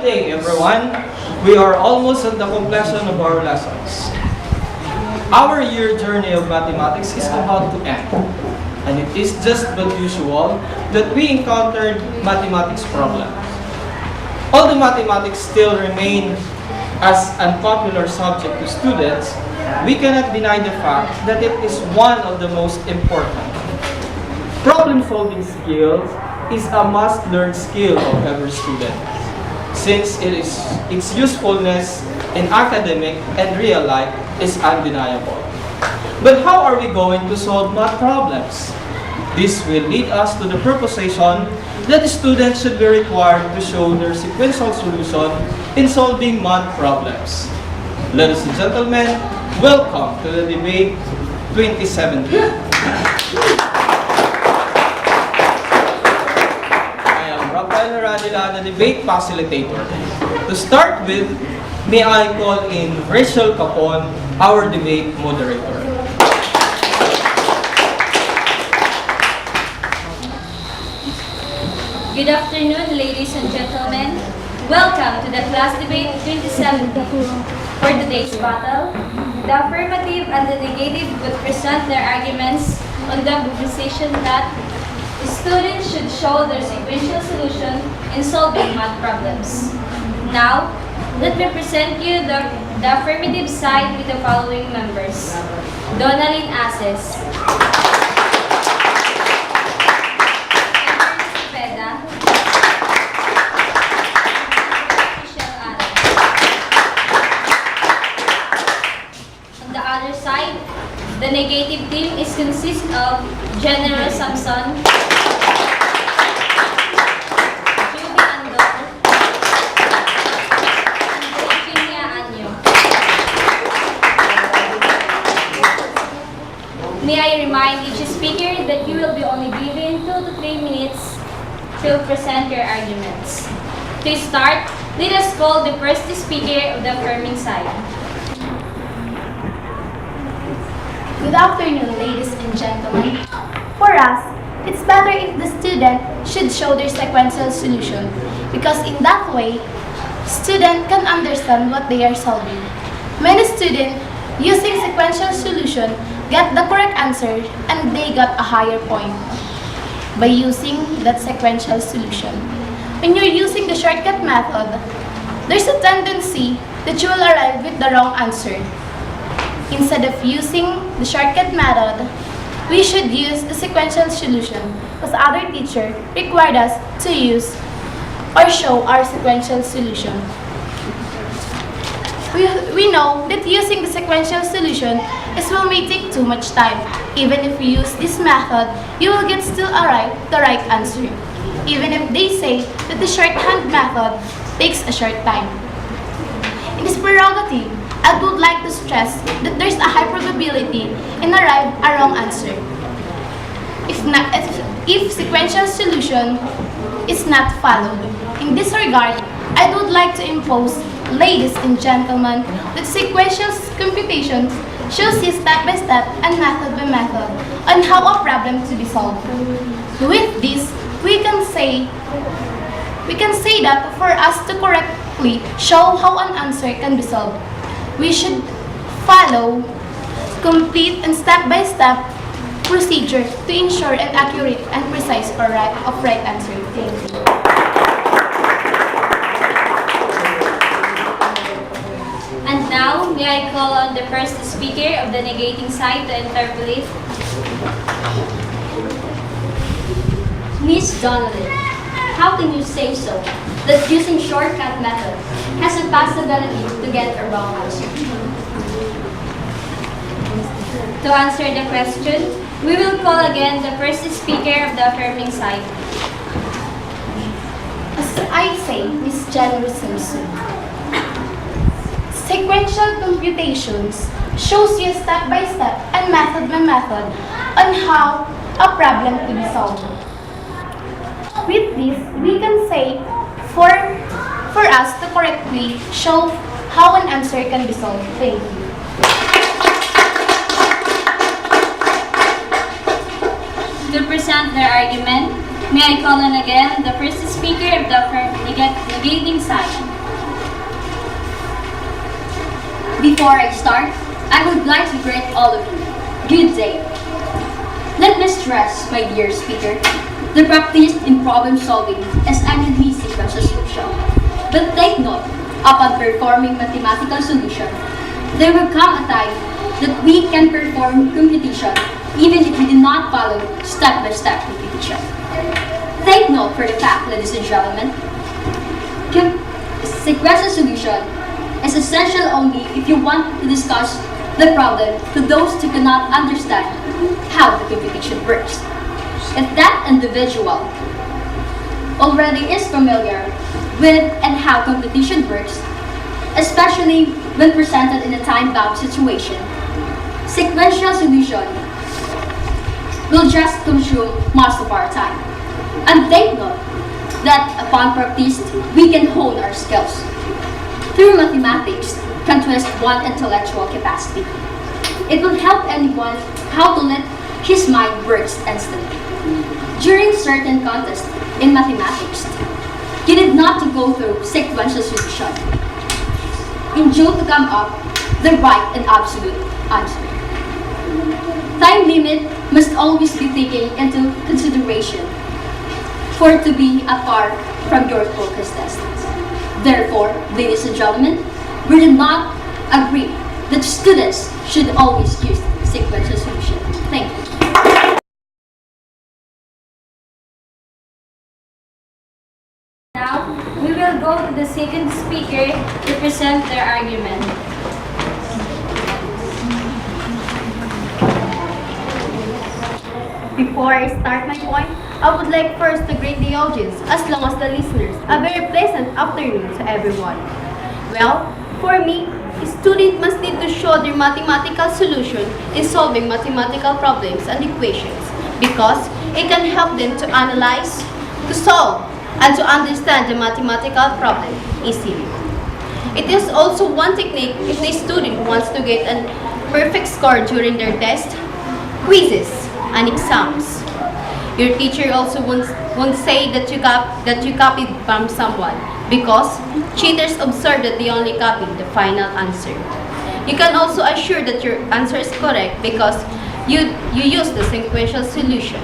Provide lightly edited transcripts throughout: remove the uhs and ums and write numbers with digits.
day, everyone. We are almost at the completion of our lessons. Our year journey of mathematics is about to end. And it is just but usual that we encountered mathematics problems. Although mathematics still remain as unpopular subject to students, we cannot deny the fact that it is one of the most important. Problem-solving skills is a must-learn skill of every student, since its usefulness in academic and real life is undeniable. But how are we going to solve math problems? This will lead us to the proposition that the students should be required to show their sequential solution in solving math problems. Ladies and gentlemen, welcome to the debate 2017. The debate facilitator. To start with, may I call in Rachel Capon, our debate moderator. Good afternoon, ladies and gentlemen. Welcome to the class debate 2017. For today's battle, the affirmative and the negative would present their arguments on the proposition that students should show their sequential solution in solving math problems. Now, let me present you the affirmative side with the following members. Donalyn Aces, Cepeda, Michelle Adams. On the other side, the negative team is consist of General Samson, may I remind each speaker that you will be only given 2 to 3 minutes to present your arguments. To start, let us call the first speaker of the affirming side. Good afternoon, ladies and gentlemen. For us, it's better if the student should show their sequential solution because in that way, student can understand what they are solving. Many students using sequential solution get the correct answer and they got a higher point by using that sequential solution. When you're using the shortcut method, there's a tendency that you will arrive with the wrong answer. Instead of using the shortcut method, we should use the sequential solution because other teacher required us to use or show our sequential solution. We know that using the sequential solution will may take too much time. Even if you use this method, you will get still arrive the right answer. Even if they say that the shorthand method takes a short time. In this prerogative, I would like to stress that there's a high probability in arrive a wrong answer. If sequential solution is not followed. In this regard, I would like to impose, ladies and gentlemen, that sequential computation shows you step-by-step and method-by-method on how a problem to be solved. With this, we can say that for us to correctly show how an answer can be solved, we should follow complete and step-by-step procedure to ensure an accurate and precise right answer. Thank you. And now, may I call on the first speaker of the negating side to interpolate? Miss Donalyn, how can you say so? That using shortcut method has a possibility to get a wrong answer. To answer the question, we will call again the first speaker of the affirming side. As I say, Miss January Simpson, sequential computations shows you step-by-step and method-by-method on how a problem to be solved. With this, we can say for us to correctly show how an answer can be solved. Thank you. To present their argument, may I call on again the first speaker of the negating side. Before I start, I would like to greet all of you. Good day. Let me stress, my dear speaker, the practice in problem solving is an easy solution. But take note, upon performing mathematical solution, there will come a time that we can perform computation even if we do not follow step-by-step computation. Take note for the fact, ladies and gentlemen, sequential solution is essential only if you want to discuss the problem to those who cannot understand how the computation works. If that individual already is familiar with and how computation works, especially when presented in a time-bound situation, sequential solution will just consume most of our time. And take note that upon practice, we can hone our skills. Through mathematics, can twist one intellectual capacity. It will help anyone how to let his mind work instantly. During certain contests in mathematics, you need not to go through sequential solution in order to come up the right and absolute answer. Time limit must always be taken into consideration for it to be apart from your focus distance. Therefore, ladies and gentlemen, we do not agree that students should always use sequential solution. Thank you. Now, we will go to the second speaker to present their argument. Before I start my point, I would like first to greet the audience as long as the listeners. A very pleasant afternoon to everyone. Well, for me, a student must need to show their mathematical solution in solving mathematical problems and equations because it can help them to analyze, to solve, and to understand the mathematical problem easily. It is also one technique if the student wants to get a perfect score during their test, quizzes, and exams. Your teacher also won't say that you copied from someone because cheaters observe that they only copied the final answer. You can also assure that your answer is correct because you use the sequential solution.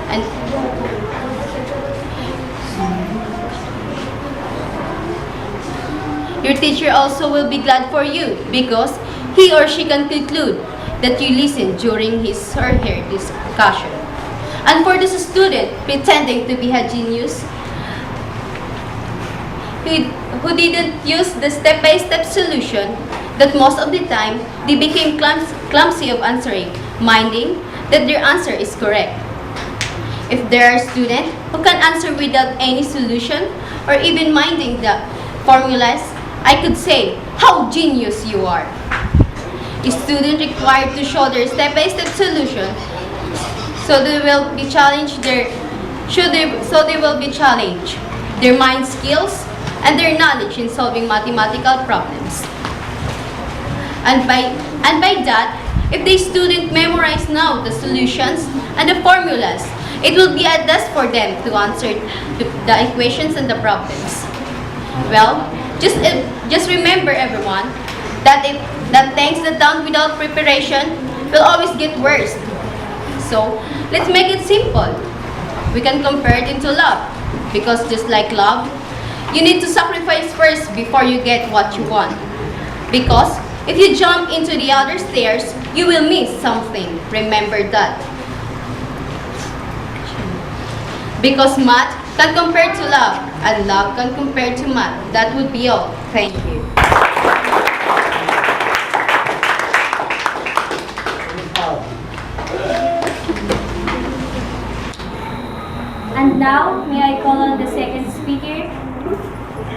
And your teacher also will be glad for you because he or she can conclude that you listened during his or her discussion. And for this student pretending to be a genius, who didn't use the step-by-step solution, that most of the time they became clumsy of answering, minding that their answer is correct. If there are students who can answer without any solution or even minding the formulas, I could say, how genius you are. A student required to show their step-by-step solution, so they will be challenged their mind skills and their knowledge in solving mathematical problems. And by that, if the student memorize now the solutions and the formulas, it will be a test for them to answer the equations and the problems. Well, just remember everyone that things that done without preparation will always get worse. So let's make it simple. We can compare it into love because just like love, you need to sacrifice first before you get what you want. Because if you jump into the other stairs, you will miss something. Remember that. Because math can compare to love and love can compare to math. That would be all. Thank you. And now, may I call on the second speaker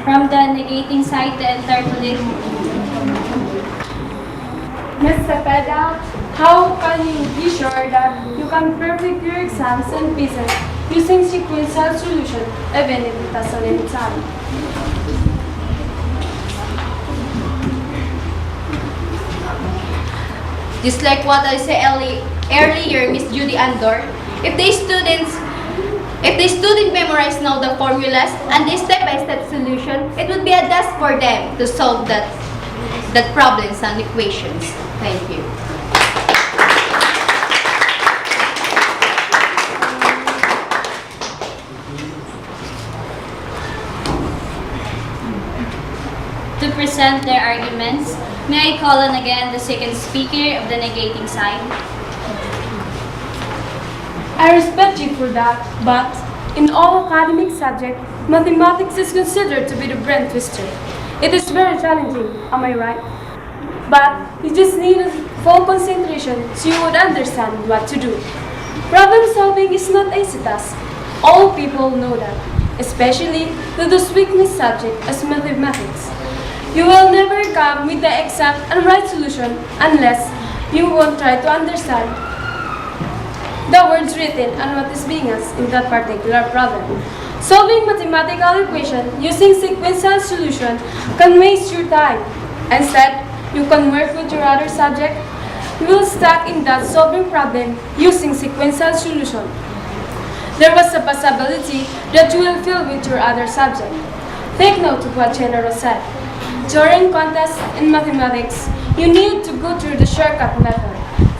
from the negating side, the entire colleague. Mr. Pedal, how can you be sure that you can perfect your exams and quizzes using sequential solution even if it has a limit time? Just like what I said earlier, Miss Judy Andor, if If the student memorized now the formulas and the step-by-step solution, it would be a task for them to solve that problems and equations. Thank you. To present their arguments, may I call on again the second speaker of the negating side? I respect you for that, but in all academic subjects, mathematics is considered to be the brain twister. It is very challenging, am I right? But you just need a full concentration so you would understand what to do. Problem solving is not easy task. All people know that, especially to those weakness subject as mathematics. You will never come with the exact and right solution unless you won't try to understand the words written and what is being asked in that particular problem. Solving mathematical equation using sequential solution can waste your time. Instead, you can work with your other subject. You will stuck in that solving problem using sequential solution. There was a possibility that you will fail with your other subject. Take note of what General said. During contests in mathematics, you need to go through the shortcut method.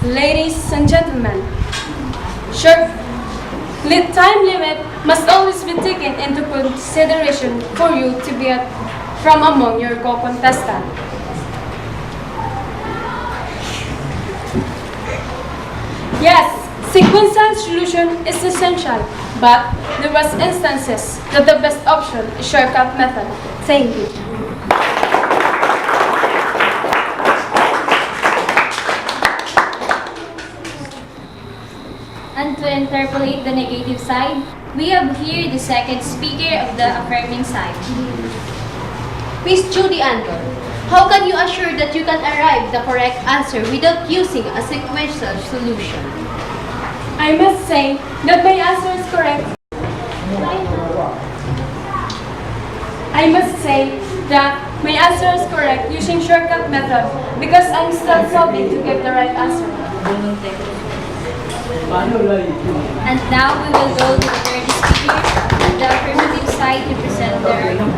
Ladies and gentlemen, time limit must always be taken into consideration for you to be from among your co-contestants. Yes, sequential solution is essential, but there was instances that the best option is shortcut method. Thank you. And to interpolate the negative side, we have here the second speaker of the affirming side. Miss Judy Andor, how can you assure that you can arrive the correct answer without using a sequential solution? I must say that my answer is correct. I must say that my answer is correct using shortcut method because I'm still solving to get the right answer. And now we will go to the third speaker of the affirmative side to present their argument.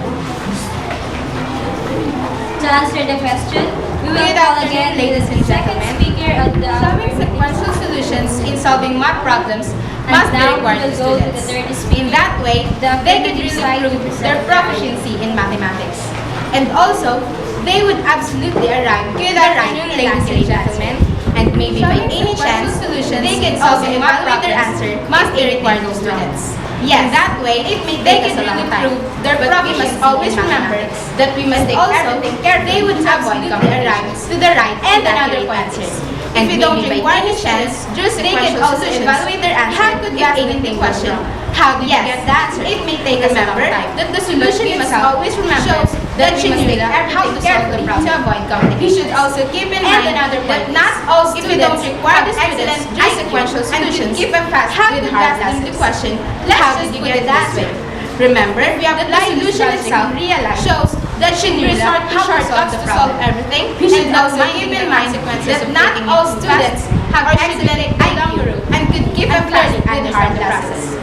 To answer the question, we will call again the second speaker of the Solving affirmative sequential solutions in solving math problems must be now we required will to go to the students. third speaker. In that way, The they could affirmative really side to prove present their their proficiency in mathematics. And also, they would absolutely arrive to the right ladies and gentlemen. And maybe by any chance, they can also evaluate their answer must be required of students. Yes, in that way, they can really prove their proficiency. We must always remember that we must take everything carefully. They would absolutely arrive to the right and another answer. And if we don't require any chance, they can also evaluate their answer if anything question. How did you get the answer? It may take us a long time. That the solution we must always remember that we must take how to solve the problem to avoid complications. We should also keep in mind that not all students require the students do sequential solutions. Keep emphasis with hard the question. How did you get the answer? Remember, we have the solution itself shows that should resort to shortcuts to solve everything. We should also keep in mind that not all students have excellent IQ and could keep emphasis with hard process.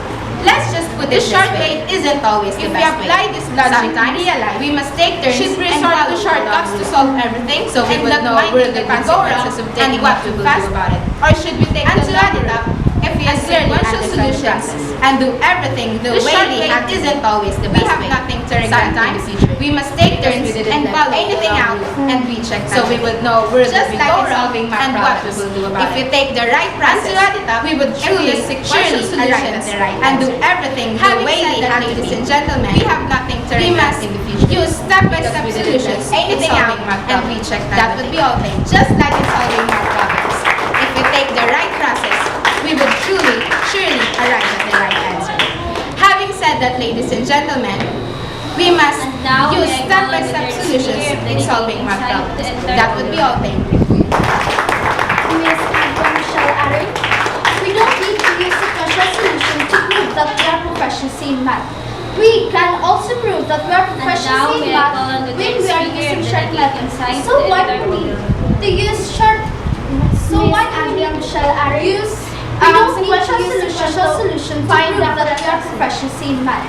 Let's just put it shortcut isn't always the best way. If we apply this logic to realize, we must take turns should resort to shortcuts to solve everything, so we would know where the consequences of taking what we will do about it. Or should we take the long route if we sequential solutions and do everything the way they have isn't always the best way. We have nothing to regret in the future. We must take turns and follow anything out and recheck so we would know where the we go wrong and what we will do about it. If we take the right process, we would surely arrive at the right and do everything the way they have, ladies and gentlemen. We have nothing to regret in the future. Use step-by-step solutions, anything out and recheck that would be all things, just like in solving math problems. If we take the right process, we would surely arrive at the right answer. Having said that, ladies and gentlemen, we must use step-by-step solutions in solving math problems. That would be all. Thank you. Miss Michelle Aaron, we don't need to use sequential solution to prove that we are proficiency in math. We can also prove that we are proficiency in math when we are using shortcuts. So why do we need to use short? So why do we need to use sequential solution to prove that we are proficiency in math.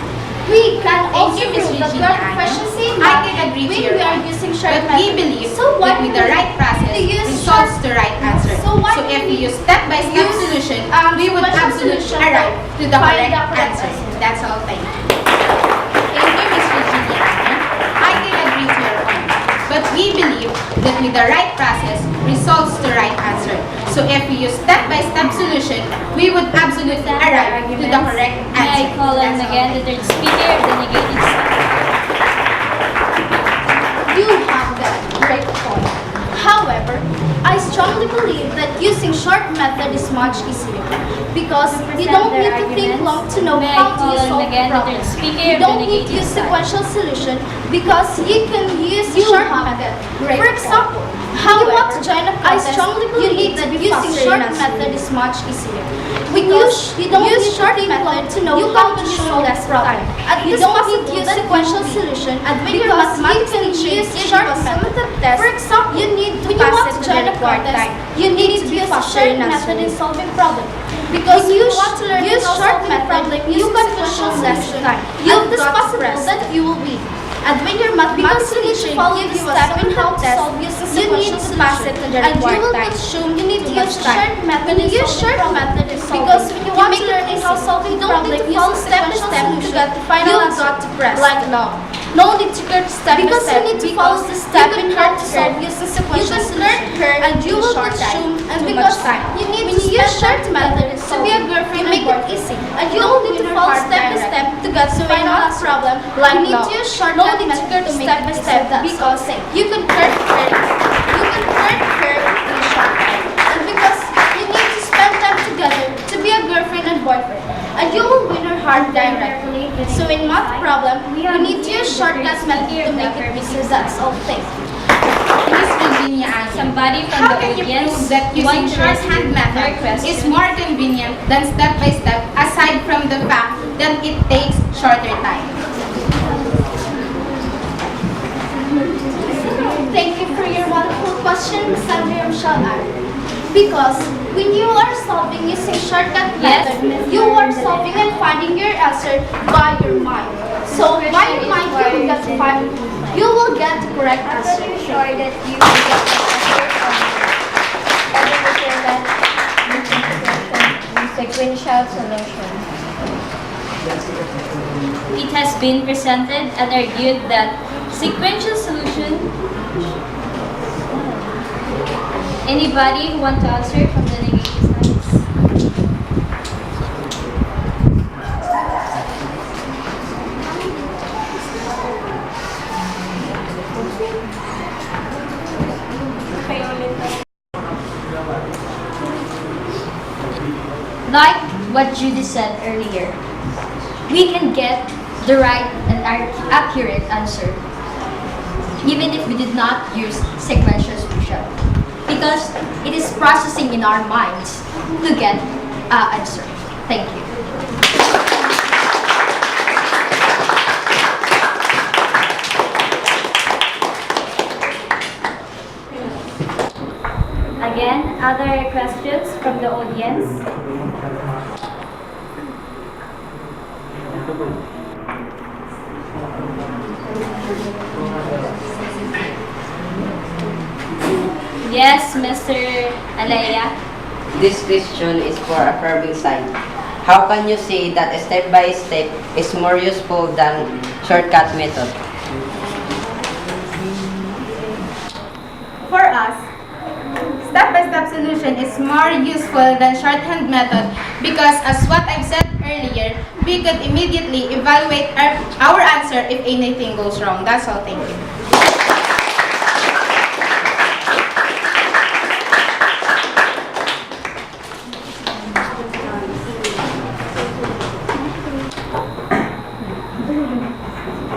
We can also you, Ms. prove that we Regina are Ano. proficiency in I math can agree to when your we are point. using short But we method. believe So why that with do the we right process need to use results short- the right answer. So why So do if we we use step-by-step use, solution, we would sequential absolutely solution arrive to the find correct the correct answer. answer? That's all. Thank you. Thank you, Ms. Regina Ano. I can agree to your point. But we believe that with the right process results the right answer. So if we use step-by-step solution, we would absolutely arrive to the correct May I answer. call on That's all. again the third speaker of the negative side. You have that great point. However, I strongly believe that using short method is much easier because you don't need to think long to know May I how to call on solve again the problem. third speaker You of the don't need to negative use side. sequential solution because you can use short method. For example, however, I strongly believe that using short method is much easier. Because you don't use short method to know how to solve less problem. You don't need to use sequential solution and when your mathematics teacher use short method. For example, you need to pass it to the required time. You need to use a short method in solving problem. Because you want to learn use short method, you can solve less time. It is possible that you will win. And when your mathematics teacher gives you a step in how to solve using sequential solution, and you will assume you need to use short method in use short method in solving. Because when you want to learn how solving problem, you follow step by step to get the final answer. Got to press like now. No need to go step by step. Because you need to follow the step in how to solve using sequential solution. And you will assume and because you need to use short method to be a girlfriend, make it easy. And you don't need to follow step by step to get the final problem. Like you need to use short method to go step by step because you can curve in a short time. And because you need to spend time together to be a girlfriend and boyfriend. And you will win her heart directly. So in math problem, you need to use shortcut method to make it easy. That's all. Thank you. Miss Virginia Ano. Somebody from How the can you audience prove that using want to shorthand raise their method question? is more convenient than step-by-step aside from the fact that it takes shorter time? Thank you for your wonderful question, Ms. Andrea Michelle. Because when you are solving using shortcut Yes, method, Miss you are solving and finding your answer by your mind. So by your mind, you will get the correct answer. Are you sure that you will get the answer from sequential solution? It has been presented and argued that sequential solution. Anybody who want to answer from the negative sides? Like what Judy said earlier, we can get the right and accurate answer even if we did not use sequential solution because it is processing in our minds to get an answer. Thank you. Again, other questions from the audience? Yes, Mr. Alaya. This question is for affirming side. How can you say that step by step is more useful than shortcut method? For us, step-by-step solution is more useful than shorthand method because as what I've said earlier, we could immediately evaluate our answer if anything goes wrong. That's all. Thank you.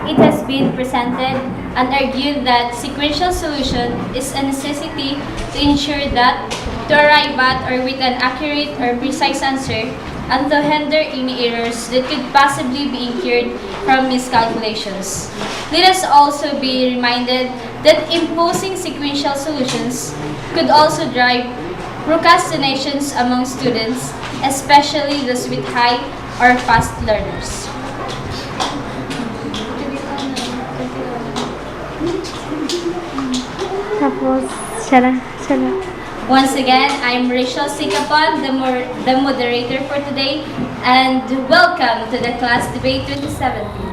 It has been presented and argued that sequential solution is a necessity to ensure that to arrive at or with an accurate or precise answer and to hinder any errors that could possibly be incurred from miscalculations. Let us also be reminded that imposing sequential solutions could also drive procrastinations among students, especially those with high or fast learners. Tapos, siya. Once again, I'm Rachel Sikapon, the moderator for today, and welcome to the Class Debate 2017.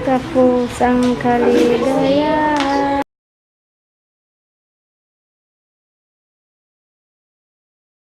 Tapos, ang kaligayahan.